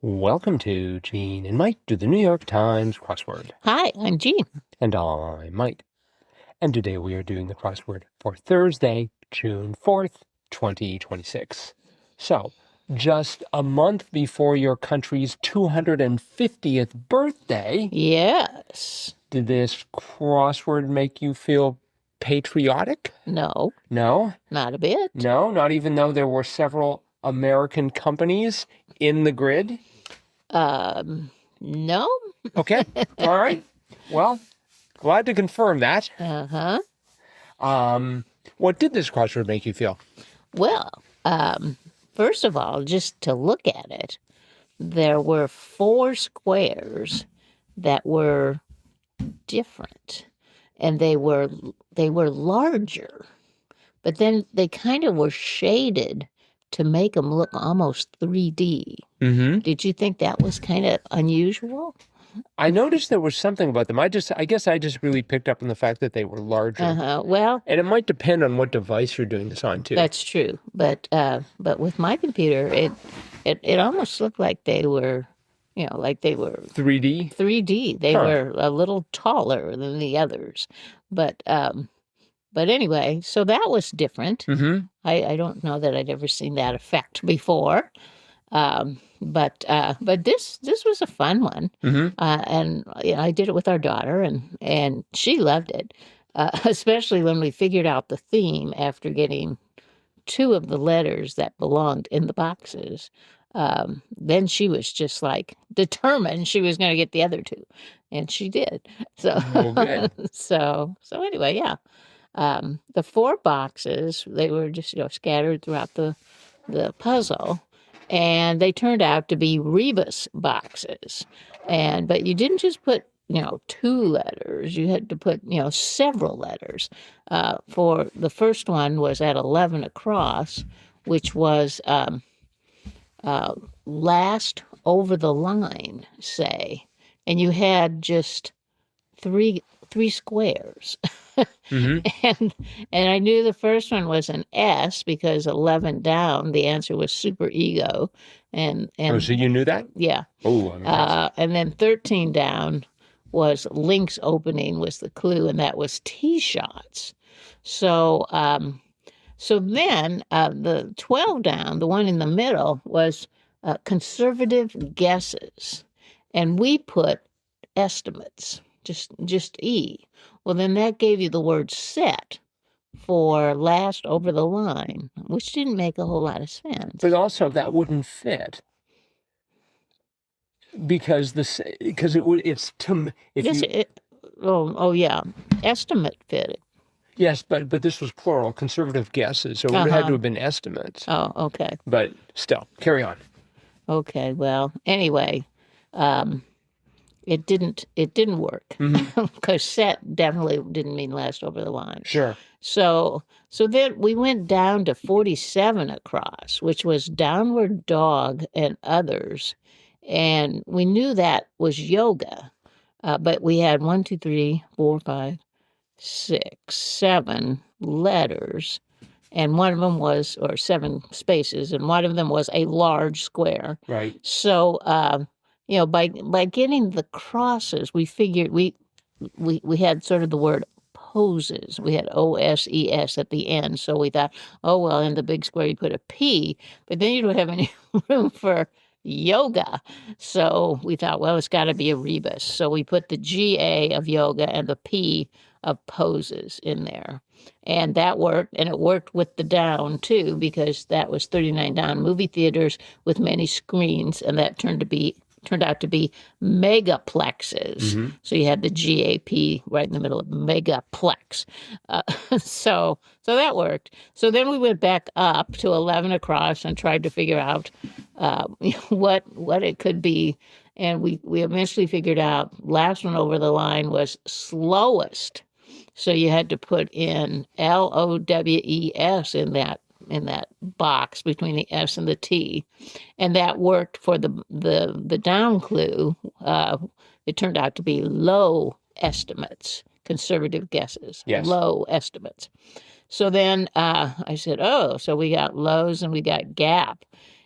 Welcome to Gene and Mike do the New York Times crossword. Hi, I'm Jean. And I'm Mike. And today we are doing the crossword for Thursday, June 4th, 2026. So, just a month before your country's 250th birthday. Yes. Did this crossword make you feel patriotic? No. No? Not a bit. No, not even though there were several American companies in the grid? No. Okay. All right. Well, glad to confirm that. Uh-huh. What did this crossword make you feel? Well, first of all, just to look at it, there were 4 squares that were different, and they were larger, but then they kind of were shaded to make them look almost 3D. Mm-hmm. Did you think that was kind of unusual? I noticed there was something about them. I guess I just really picked up on the fact that they were larger. Uh-huh. Well, And it might depend on what device you're doing this on, too. that's true. But with my computer, it almost looked like they were, like they were 3D? 3D. They were a little taller than the others. But anyway, so that was different. Mm-hmm. I don't know that I'd ever seen that effect before. But this was a fun one. Mm-hmm. And I did it with our daughter, and she loved it, especially when we figured out the theme after getting 2 of the letters that belonged in the boxes. Then she was just like determined she was going to get the other 2, and she did. So, Well, good. so anyway, yeah. The 4 boxes, they were just scattered throughout the puzzle. And they turned out to be rebus boxes. But you didn't just put, 2 letters. You had to put, several letters. For the first one was at 11 across, which was last over the line, say. And you had just three squares. Mm-hmm. And I knew the first one was an S because 11 down, the answer was super ego. And Oh, so you knew that? yeah. Oh, I'm impressed. And then 13 down was links opening was the clue, and that was tee shots. So then the 12 down, the one in the middle, was conservative guesses. And we put estimates, just E. Well, then that gave you the word set for last over the line, which didn't make a whole lot of sense. But also that wouldn't fit. Because yeah, estimate fit. Yes, but this was plural, conservative guesses, so it had to have been estimates. Oh, okay. But still, carry on. Okay, well, anyway, it didn't work because set definitely didn't mean last over the line. Sure. So then we went down to 47 across, which was downward dog and others. And we knew that was yoga, but we had 1, 2, 3, 4, 5, 6, 7 letters, and one of them was, or 7 spaces, and one of them was a large square. Right. So, by getting the crosses, we figured we had sort of the word poses. We had OSES at the end, so we thought, oh well, in the big square you put a P, but then you don't have any room for yoga. So we thought, well, it's got to be a rebus. So we put the GA of yoga and the P of poses in there. And that worked, and it worked with the down too, because that was 39 down, movie theaters with many screens, and that turned out to be megaplexes. Mm-hmm. So you had the GAP right in the middle of megaplex. So that worked. So then we went back up to 11 across and tried to figure out what it could be. And we eventually figured out last one over the line was slowest. So you had to put in LOWES in that box between the S and the T, and that worked for the down clue. It turned out to be low estimates, conservative guesses, yes. Low estimates. So then I said, oh, so we got lows and we got gap.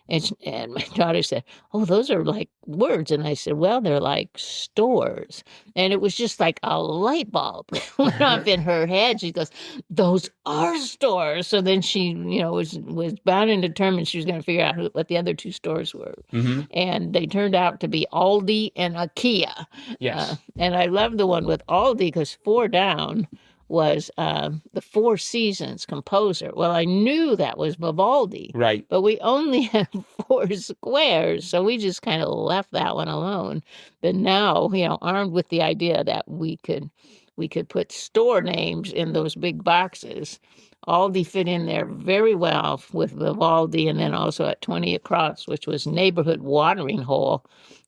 And my daughter said, "Oh, those are like words." And I said, "Well, they're like stores." And it was just like a light bulb went off in her head. She goes, "Those are stores." So then she, was bound and determined she was going to figure out what the other two stores were. Mm-hmm. And they turned out to be Aldi and IKEA. Yes. And I love the one with Aldi because 4 down was the Four Seasons composer. Well, I knew that was Vivaldi, Right. but we only had 4 squares, so we just kind of left that one alone. But now, armed with the idea that we could put store names in those big boxes, Aldi fit in there very well with Vivaldi, and then also at 20 across, which was neighborhood watering hole,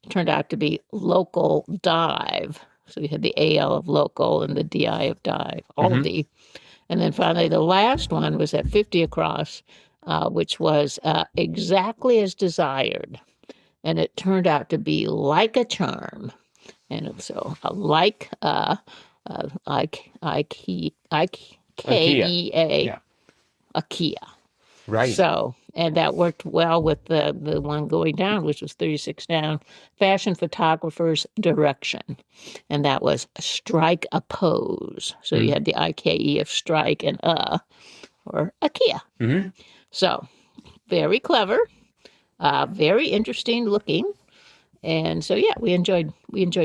turned out to be local dive. So you had the AL of local and the DI of dive, Aldi. And then finally, the last one was at 50 across, which was exactly as desired. And it turned out to be like a charm. And so IKEA. Yeah. IKEA. Right. So, and that worked well with the one going down, which was 36 down, fashion photographer's direction. And that was strike a pose. So you had the IKE of strike and or IKEA. Mm-hmm. So very clever, very interesting looking. And so, yeah, we enjoyed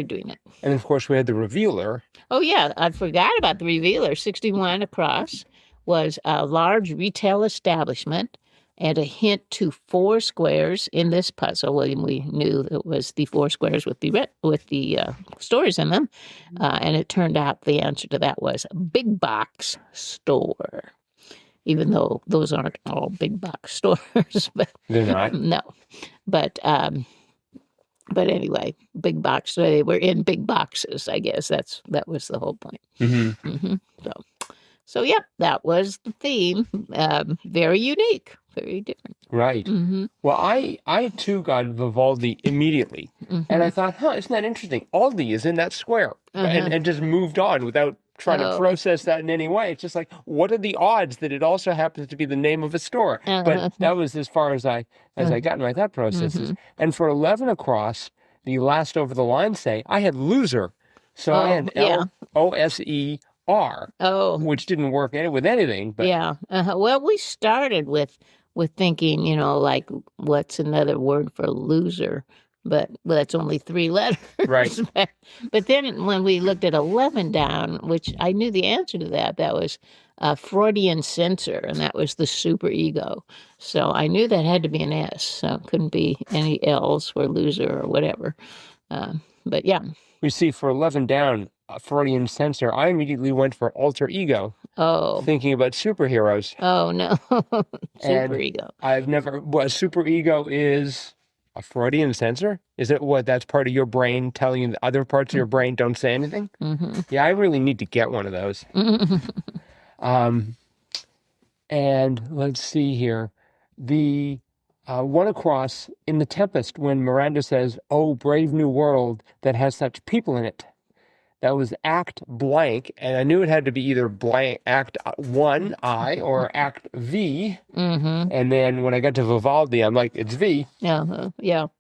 doing it. And of course, we had the revealer. Oh, yeah, I forgot about the revealer. 61 across was a large retail establishment and a hint to 4 squares in this puzzle. Well, we knew it was the 4 squares with the stories in them. And it turned out the answer to that was big box store. Even though those aren't all big box stores. But They're not? No. But anyway, big box. So they were in big boxes, I guess. That was the whole point. Mm-hmm. Mm-hmm. So yeah, that was the theme. Very unique, very different. Right. Mm-hmm. Well, I too got Vivaldi immediately. Mm-hmm. And I thought, isn't that interesting? Aldi is in that square. And just moved on without trying to process that in any way. It's just like, what are the odds that it also happens to be the name of a store? But that was as far as I got in my thought processes. And for 11 across, the last over the line say, I had loser. So I had LOSER, which didn't work with anything. But yeah. Well, we started with thinking, like, what's another word for loser? But that's only 3 letters. Right. But then when we looked at 11 down, which I knew the answer to that was Freudian censor, and that was the superego. So I knew that had to be an S. So it couldn't be any L's for loser or whatever. But yeah. We see for 11 down, Freudian censor, I immediately went for alter ego. Oh. Thinking about superheroes. Oh, no. Superego. Superego is a Freudian censor? Is it that's part of your brain telling you the other parts of your brain don't say anything? Mm-hmm. Yeah, I really need to get one of those. And let's see here. The one across in The Tempest when Miranda says, "Oh, brave new world that has such people in it." That was act blank, and I knew it had to be either blank act 1, I, or act V. Mm-hmm. And then when I got to Vivaldi, I'm like, it's V. Yeah. Yep.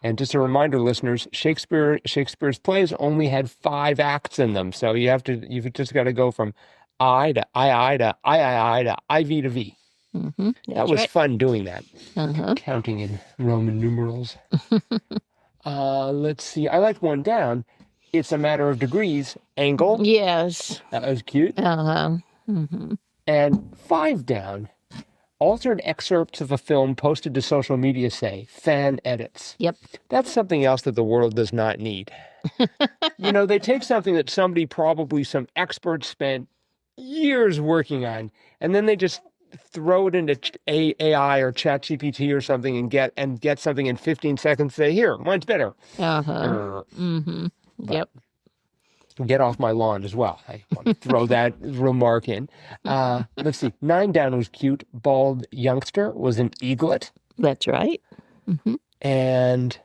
And just a reminder, listeners, Shakespeare's plays only had 5 acts in them, so you've just got to go from I to I to I to IV to V. Mm-hmm. That was fun doing that, counting in Roman numerals. Let's see. I liked one down. It's a matter of degrees. Angle. Yes. That was cute. Mm-hmm. And 5 down. Altered excerpts of a film posted to social media say, fan edits. Yep. That's something else that the world does not need. They take something that some experts spent years working on, and then they just throw it into AI or ChatGPT or something and get something in 15 seconds. Say, here, mine's better. Mm-hmm. Yep. Get off my lawn as well. I want to throw that remark in. Let's see. 9 down was cute. Bald youngster was an eaglet. That's right. Mm-hmm. And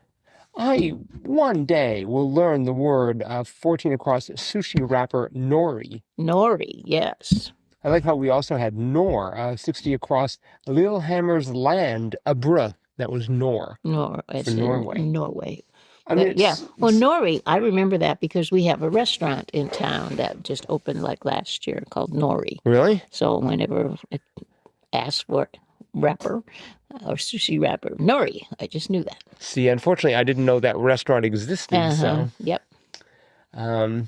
I one day will learn the word 14 across sushi wrapper nori. Nori, yes. I like how we also had Nor, 60 across Lillehammer's land, a br. That was Nor Nor, for it's in Norway. Norway. I mean, Yeah. Well, Norway, I remember that because we have a restaurant in town that just opened like last year called Nori. Really? So whenever it asks for wrapper or sushi wrapper, Nori, I just knew that. See, unfortunately, I didn't know that restaurant existed. So, Yep. now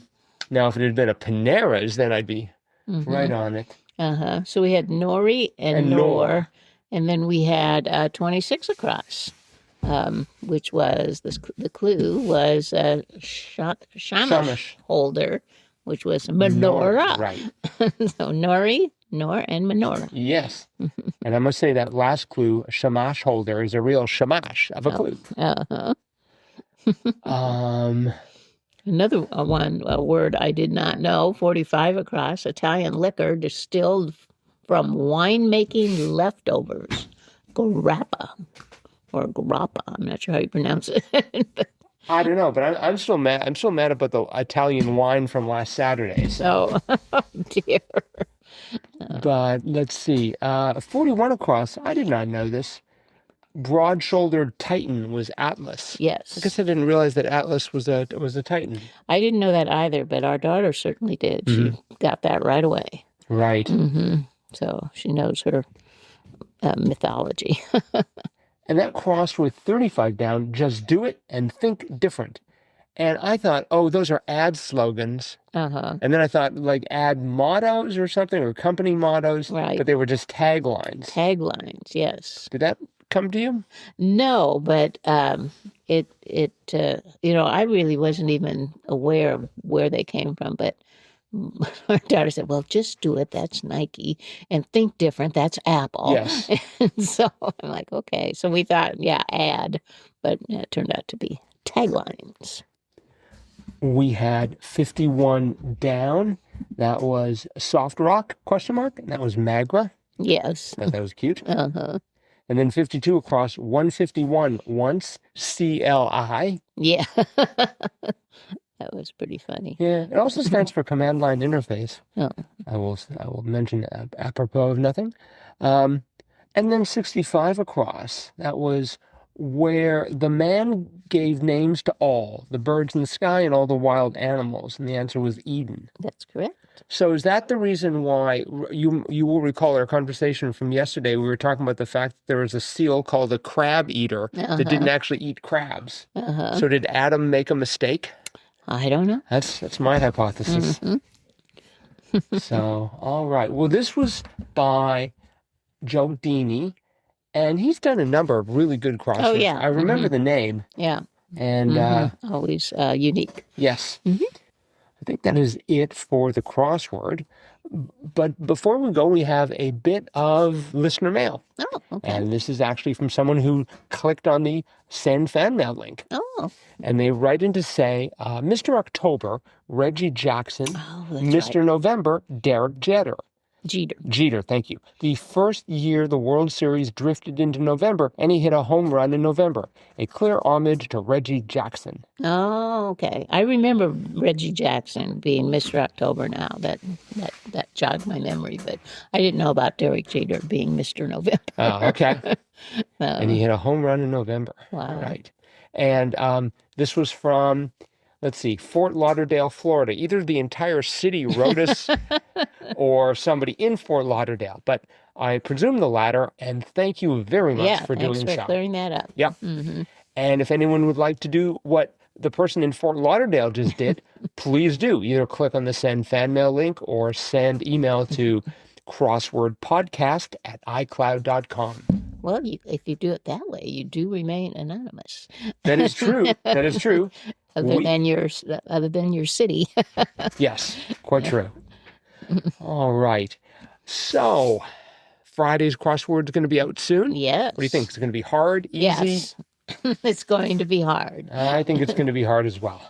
if it had been a Panera's, then I'd be right on it. So we had Nori and Nor, and then we had 26 across, which was the clue was shamash holder, which was menorah. Right. So Nori, Nor, and menorah. Yes. And I must say that last clue, shamash holder, is a real shamash of a clue. Another word I did not know, 45 across, Italian liquor distilled from winemaking leftovers. Grappa, or grappa, I'm not sure how you pronounce it. I don't know, but I'm still mad. I'm still mad about the Italian wine from last Saturday. So. Oh, dear. But let's see. 41 across. I did not know this. Broad-shouldered Titan was Atlas. Yes. I guess I didn't realize that Atlas was a Titan. I didn't know that either, but our daughter certainly did. She got that right away. Right. So she knows her mythology. And that crossed with 35 down. Just do it and think different. And I thought, oh, those are ad slogans. And then I thought, like, ad mottos or something, or company mottos. Right. But they were just taglines. Taglines, yes. Did that come to you? No, but it I really wasn't even aware of where they came from. But our daughter said, well, just do it. That's Nike. And think different. That's Apple. Yes. And so I'm like, okay. So we thought, yeah, ad. But it turned out to be taglines. We had 51 down. That was soft rock, ? And that was magma. Yes. I thought that was cute. And then 52 across, 151 once, CLI. Yeah. That was pretty funny. Yeah, it also stands for command line interface. Oh. I will mention apropos of nothing. And then 65 across. That was where the man gave names to all, the birds in the sky and all the wild animals. And the answer was Eden. That's correct. So is that the reason why, you will recall our conversation from yesterday, we were talking about the fact that there was a seal called a crab eater that didn't actually eat crabs. So did Adam make a mistake? I don't know. That's my hypothesis. So, all right. Well, this was by Joe Dini, and he's done a number of really good crosswords. Oh, yeah. I remember the name. Yeah. And always unique. yes. I think that is it for the crossword. But before we go, we have a bit of listener mail. Oh, okay. And this is actually from someone who clicked on the send fan mail link. Oh. And they write in to say, Mr. October, Reggie Jackson, that's Mr. November, Derek Jeter. Jeter, thank you. The first year the World Series drifted into November, and he hit a home run in November. A clear homage to Reggie Jackson. Oh, okay. I remember Reggie Jackson being Mr. October now. That jogged my memory, but I didn't know about Derek Jeter being Mr. November. Oh, okay. And he hit a home run in November. Wow. Right. And this was from, let's see, Fort Lauderdale, Florida. Either the entire city wrote us or somebody in Fort Lauderdale. But I presume the latter, and thank you very much for doing so. Thanks for clearing that up. Yep. And if anyone would like to do what the person in Fort Lauderdale just did, please do. Either click on the send fan mail link or send email to crosswordpodcast@icloud.com. Well, if you do it that way, you do remain anonymous. That is true. That is true. Other than your city. Yes, quite true. All right. So, Friday's crossword is going to be out soon? Yes. What do you think? Is it going to be hard, easy? Yes. It's going to be hard. I think it's going to be hard as well.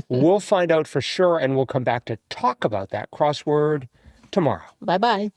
We'll find out for sure, and we'll come back to talk about that crossword tomorrow. Bye-bye.